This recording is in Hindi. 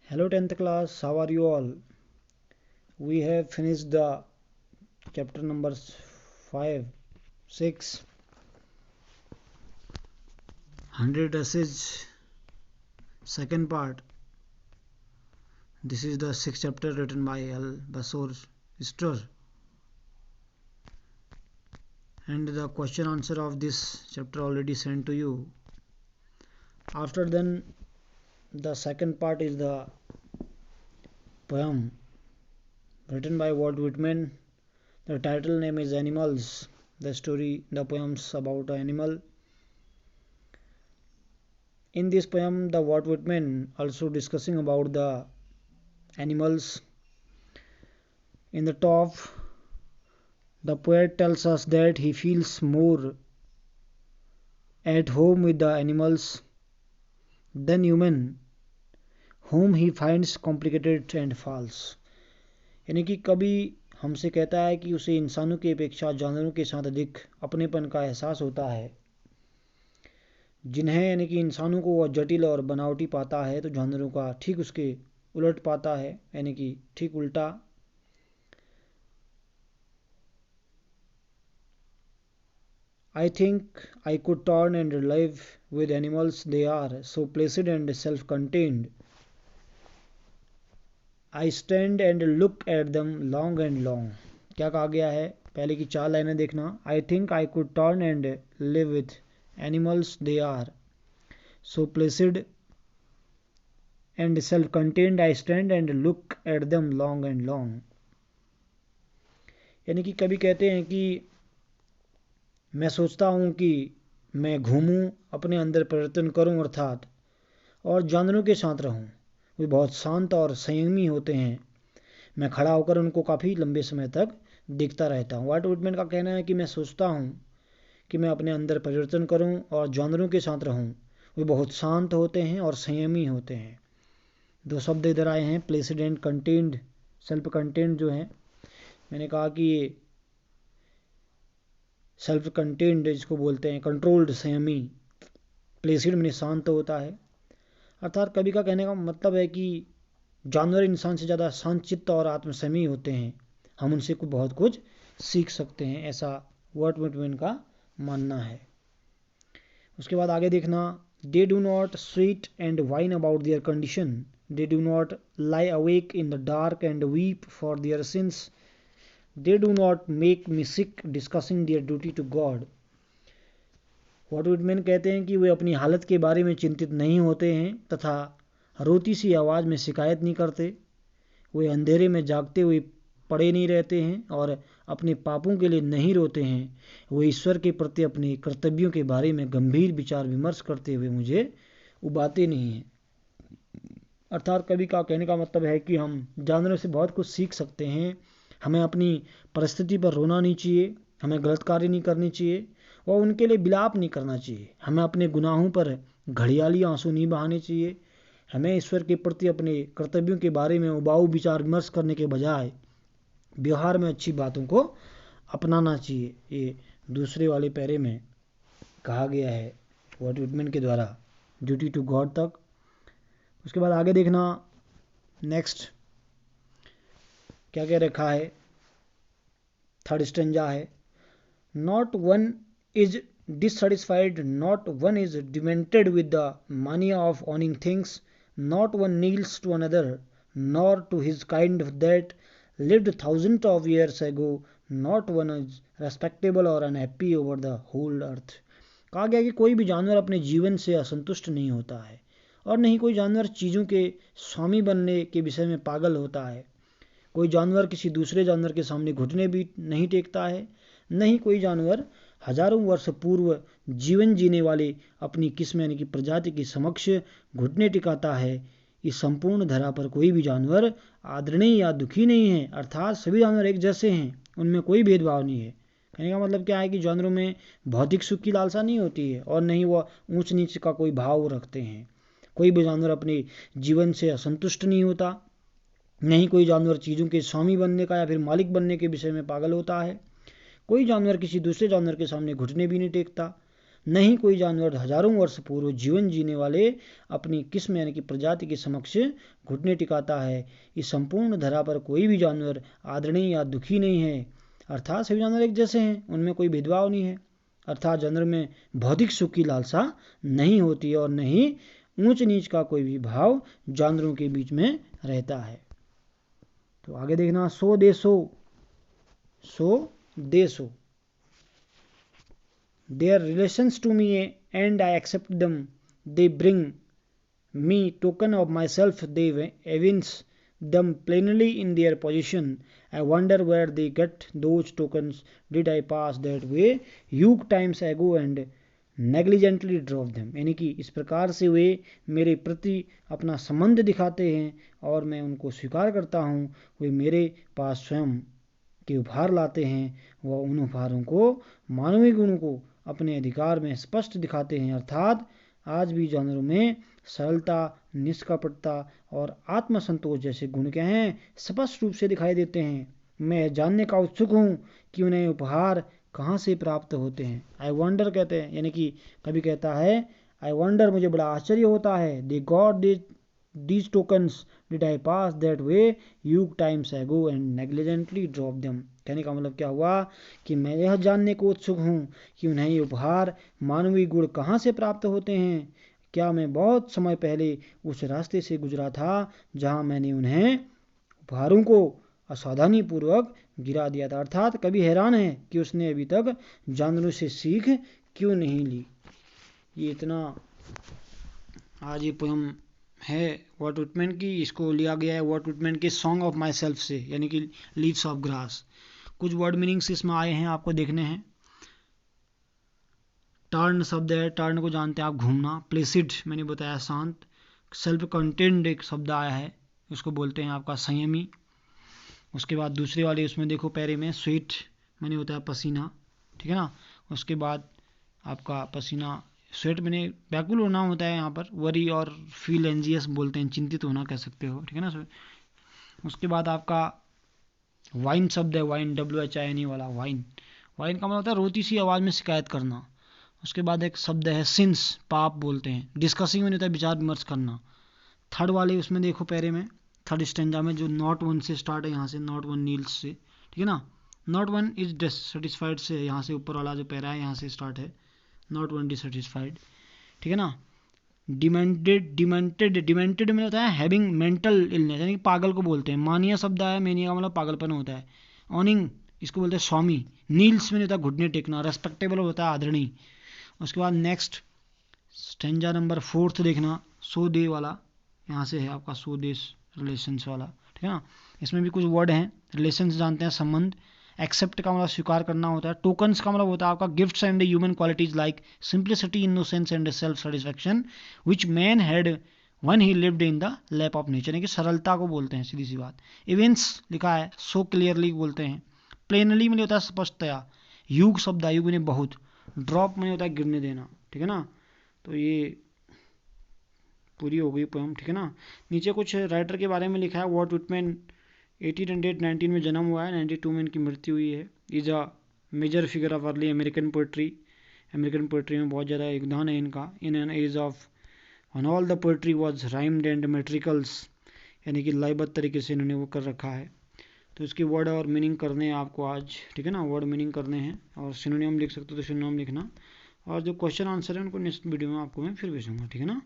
Hello 10th class, how are you all? We have finished the chapter numbers 5, 6, 100 usage, second part. This is the 6th chapter written by Al Basor Istor. And the question answer of this chapter already sent to you. After then, the second part is the poem written by Walt Whitman. The title name is Animals. The poems about an animal. In this poem, the Walt Whitman also discussing about the animals. In the top, the poet tells us that he feels more at home with the animals than human, whom he finds complicated and false. यानी कि कभी हमसे कहता है कि उसे इंसानों की अपेक्षा जानवरों के साथ अधिक अपनेपन का एहसास होता है, जिन्हें यानी कि इंसानों को वह जटिल और बनावटी पाता है तो जानवरों का ठीक उसके उलट पाता है, यानी कि ठीक उल्टा. I think I could turn and live with animals. They are so placid and self-contained. I stand and look at them long and long. क्या कहा गया है? पहले की 4 लाइनें देखना. I think I could turn and live with animals. They are so placid and self-contained. I stand and look at them long and long. यानी कि कभी कहते हैं कि मैं सोचता हूँ कि मैं घूमूं, अपने अंदर परिवर्तन करूं अर्थात, और जानवरों के साथ रहूं. वे बहुत शांत और संयमी होते हैं. मैं खड़ा होकर उनको काफ़ी लंबे समय तक देखता रहता हूँ. वॉल्ट व्हिटमैन का कहना है कि मैं सोचता हूँ कि मैं अपने अंदर परिवर्तन करूं और जानवरों के साथ रहूं. वे बहुत शांत होते हैं और संयमी होते हैं. 2 शब्द इधर आए हैं, Placid and contained. Self contained जो है, मैंने कहा कि ये सेल्फ कंटेन्ड जिसको बोलते हैं, कंट्रोल्ड संयमी. प्लेसिड में शांत होता है. अर्थात कवि का कहने का मतलब है कि जानवर इंसान से ज़्यादा शांतचित्त और आत्मसंयमी होते हैं. हम उनसे बहुत कुछ सीख सकते हैं, ऐसा वॉल्ट व्हिटमैन का मानना है. उसके बाद आगे देखना. They do not sweet and wine about their condition. They do not lie awake in the dark and weep for their since. They do not make me sick discussing their duty to God. Walt Whitman कहते हैं कि वे अपनी हालत के बारे में चिंतित नहीं होते हैं तथा रोती सी आवाज़ में शिकायत नहीं करते. वे अंधेरे में जागते हुए पड़े नहीं रहते हैं और अपने पापों के लिए नहीं रोते हैं. वे ईश्वर के प्रति अपने कर्तव्यों के बारे में गंभीर विचार विमर्श करते हुए मुझे उबाते नहीं हैं. अर्थात कवि का कहने का मतलब है कि हम जानवरों से बहुत कुछ सीख सकते हैं. हमें अपनी परिस्थिति पर रोना नहीं चाहिए, हमें गलत कार्य नहीं करनी चाहिए और उनके लिए विलाप नहीं करना चाहिए. हमें अपने गुनाहों पर घड़ियाली आंसू नहीं बहाने चाहिए. हमें ईश्वर के प्रति अपने कर्तव्यों के बारे में उबाऊ विचार विमर्श करने के बजाय व्यवहार में अच्छी बातों को अपनाना चाहिए. ये दूसरे वाले पैरे में कहा गया है वॉल्ट व्हिटमैन के द्वारा, ड्यूटी टू गॉड तक. उसके बाद आगे देखना. नेक्स्ट क्या क्या रखा है. थर्ड स्टेंजा है. Not one is dissatisfied, not one is demented with the mania of owning things, not one kneels to another, nor to his kind that lived thousands of years ago, not one is respectable or unhappy over the whole earth. कहा गया कि कोई भी जानवर अपने जीवन से असंतुष्ट नहीं होता है और नहीं कोई जानवर चीज़ों के स्वामी बनने के विषय में पागल होता है. कोई जानवर किसी दूसरे जानवर के सामने घुटने भी नहीं टेकता है. नहीं कोई जानवर हजारों वर्ष पूर्व जीवन जीने वाले अपनी किस्म यानी कि प्रजाति के समक्ष घुटने टिकाता है. इस संपूर्ण धरा पर कोई भी जानवर आदरणीय या दुखी नहीं है. अर्थात सभी जानवर एक जैसे हैं, उनमें कोई भेदभाव नहीं है. कहने का मतलब क्या है कि जानवरों में भौतिक सुख की लालसा नहीं होती है और नहीं वह ऊंच नीच का कोई भाव रखते हैं. कोई भी जानवर अपने जीवन से असंतुष्ट नहीं होता. नहीं कोई जानवर चीज़ों के स्वामी बनने का या फिर मालिक बनने के विषय में पागल होता है. कोई जानवर किसी दूसरे जानवर के सामने घुटने भी नहीं टेकता. नहीं कोई जानवर हजारों वर्ष पूर्व जीवन जीने वाले अपनी किस्म यानी कि प्रजाति के समक्ष घुटने टिकाता है। इस संपूर्ण धरा पर कोई भी जानवर आदरणीय या दुखी नहीं है, अर्थात सभी जानवर एक जैसे हैं, उनमें कोई भेदभाव नहीं है। अर्थात जानवर में भौतिक सुख की लालसा नहीं होती है और न ही ऊंच नीच का कोई भी भाव जानवरों के बीच में रहता है। तो आगे देखना, सो देशो their relations to me and I accept them. They bring me token of myself. They evince them plainly in their position. I wonder where they get those tokens. Did I pass that way huge times ago and negligently drop them? यानी कि इस प्रकार से वे मेरे प्रति अपना संबंध दिखाते हैं और मैं उनको स्वीकार करता हूँ। वे मेरे पास स्वयं के उपहार लाते हैं, वह उन उपहारों को मानवीय गुणों को अपने अधिकार में स्पष्ट दिखाते हैं। अर्थात आज भी जानवरों में सरलता, निष्कपटता और आत्मसंतोष जैसे गुण क्या हैं, स्पष्ट रूप से दिखाई देते हैं। मैं जानने का उत्सुक हूँ कि उन्हें उपहार कहाँ से प्राप्त होते हैं। आई वंडर कहते हैं, यानी कि कभी कहता है आई वंडर, मुझे बड़ा आश्चर्य होता है। They got these tokens, did I pass that way huge times ago and negligently drop them? कहने का मतलब क्या हुआ कि मैं यह जानने को उत्सुक हूँ कि उन्हें ये उपहार मानवीय गुण कहाँ से प्राप्त होते हैं। क्या मैं बहुत समय पहले उस रास्ते से गुजरा था जहाँ मैंने उन्हें उपहारों को असावधानी पूर्वक गिरा दिया था। अर्थात कभी हैरान है कि उसने अभी तक जानवरों से सीख क्यों नहीं ली। ये इतना आज ये पोयम है वर्ट विटमैन की, इसको लिया गया है वर्ट विटमैन के सॉन्ग ऑफ माई सेल्फ से, यानी कि लीव्स ऑफ ग्रास। कुछ वर्ड मीनिंग्स इसमें आए हैं, आपको देखने हैं। टर्न शब्द है, टर्न को जानते हैं आप, घूमना। प्लेसिड मैंने बताया शांत। सेल्फ कंटेंड एक शब्द आया है, उसको बोलते हैं आपका संयमी। उसके बाद दूसरे वाले उसमें देखो पैरे में, स्वेट मैंने बताया पसीना, ठीक है ना। उसके बाद आपका पसीना, स्वेट मैंने व्याकुल होना होता है यहाँ पर। वरी और फील एंजियस बोलते हैं, चिंतित होना कह सकते हो, ठीक है ना। उसके बाद आपका वाइन शब्द है, वाइन WHINE वाला वाइन। वाइन का मतलब होता है रोती सी आवाज़ में शिकायत करना। उसके बाद एक शब्द है सिंस, पाप बोलते हैं। डिस्कसिंग में होता है विचार विमर्श करना। थर्ड वाले उसमें देखो पैरे में, थर्ड स्टेंजा में जो नॉट वन से स्टार्ट है, यहाँ से नॉट वन नील्स से, ठीक है ना। नॉट वन इज डिससेटिस्फाइड से यहाँ से ऊपर वाला जो पैरा है यहाँ से स्टार्ट है, नॉट वन डिससेटिस्फाइड, ठीक है ना। डिमेंटेड में होता है हैविंग मेंटल इलनेस, यानी कि पागल को बोलते हैं। मानिया शब्द आया, मेनिया का मतलब पागलपन होता है। ऑनिंग इसको बोलते हैं स्वामी। नील्स में होता है घुटने टेकना। रेस्पेक्टेबल होता है आदरणीय। उसके बाद नेक्स्ट स्टेंजा नंबर 4 देखना, सो दे वाला, यहाँ से है आपका सो देश रिलेशंस वाला, ठीक है ना। इसमें भी कुछ वर्ड हैं, रिलेशंस जानते हैं, संबंध। एक्सेप्ट का मतलब स्वीकार करना होता है। टोकन्स का मतलब होता है आपका gifts and human qualities like simplicity, innocence and self satisfaction which man had one he lived in the lap of nature, यानी कि सरलता को बोलते हैं, सीधी सी बात। इवेंट्स लिखा है, सो क्लियरली बोलते हैं। प्लेनली में होता है स्पष्टतया। युग शब्द, युग ने बहुत। ड्रॉप में होता है गिरने देना, ठीक है ना। तो ये पूरी हो गई पोएम, ठीक है ना। नीचे कुछ राइटर के बारे में लिखा है। वर्ट विटमैन 1819 में जन्म हुआ है, 92 में इनकी मृत्यु हुई है। Is a major figure of early American poetry. American poetry में बहुत ज़्यादा योगदान है इनका। In an age of one all the poetry was rhymed and metricals, यानी कि लयबद्ध तरीके से इन्होंने वो कर रखा है। तो इसके वर्ड और मीनिंग करने हैं आपको आज, ठीक है ना। वर्ड मीनिंग करने हैं और सिनोनिम लिख सकते हो तो सिनोनिम लिखना। और जो क्वेश्चन आंसर है उनको नेक्स्ट वीडियो में आपको मैं फिर भेजूँगा, ठीक है ना।